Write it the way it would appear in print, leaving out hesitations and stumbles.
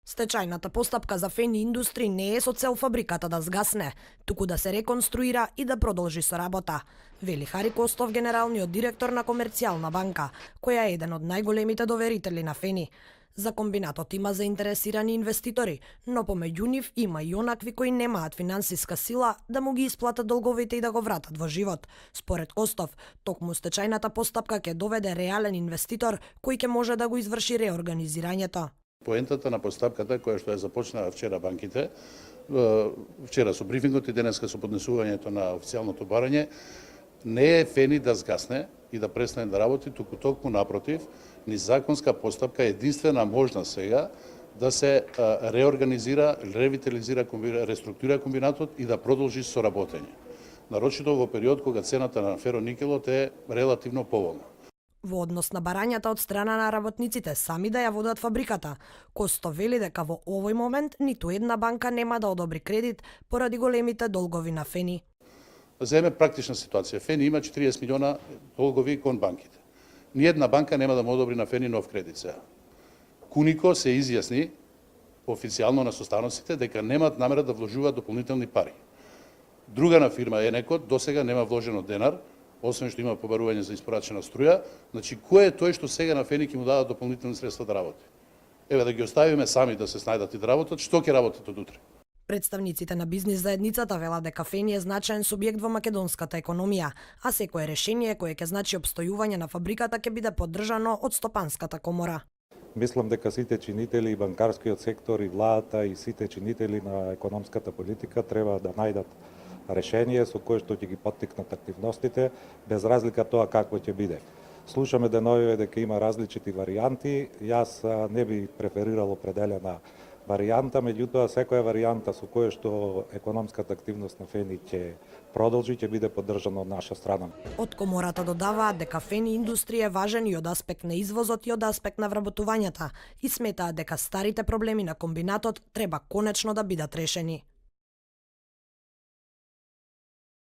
Стечајната постапка за Фени Индустри не е со цел фабриката да згасне, туку да се реконструира и да продолжи со работа, вели Хари Костов, генералниот директор на Комерцијална банка, која е еден од најголемите доверители на Фени. За комбинатот има заинтересирани инвеститори, но помеѓу нив има и онакви кои немаат финансиска сила да му ги исплатат долговите и да го вратат во живот. Според Костов, токму стечајната постапка ќе доведе реален инвеститор кој ќе може да го изврши реорганизирањето. Поентата на постапката која што ја започнаа вчера банките, вчера со брифингот и денеска со поднесувањето на официјалното барање, не е Фени да згасне и да престане да работи, туку токму напротив, низ законска постапка е единствена можна сега да се реорганизира, ревитализира, реструктурира комбинатот и да продолжи со работење. Нарочито во период кога цената на фероникелот е релативно поволна. Во однос на барањата од страна на работниците сами да ја водат фабриката, Косто вели дека во овој момент ниту една банка нема да одобри кредит поради големите долгови на Фени. Земе практична ситуација. Фени има 40 милиона долгови кон банките. Ниедна банка нема да му одобри на Фени нов кредит сега. Кунико се изјасни официјално на состаноците дека немаат намера да вложуваат дополнителни пари. Друга на фирма Енекот досега нема вложено денар, освен што има побарување за испорачена струја. Значи, кој е тој што сега на Фени ќе му дава дополнителни средства да работи? Еве да ги оставиме сами да се снајдат и да работат, што ќе работат од утре? Представниците на бизнис заедницата велат дека Фени е значаен субјект во македонската економија, а секое решение кое ќе значи обстојување на фабриката ќе биде поддржано од Стопанската комора. Мислам дека сите чинители и банкарскиот сектор и владата и сите чинители на економската политика треба да најдат решение со кое што ќе ги поттикнат активностите, без разлика тоа какво ќе биде. Слушаме деновиве дека има различити варијанти, јас не би преферирал определена варијанта, меѓутоа секоја варијанта со која што економската активност на Фени ќе продолжи, ќе биде поддржана од наша страна. Од комората додаваат дека Фени Индустри е важен и од аспект на извозот и од аспект на вработувањата и сметаат дека старите проблеми на комбинатот треба конечно да бидат решени.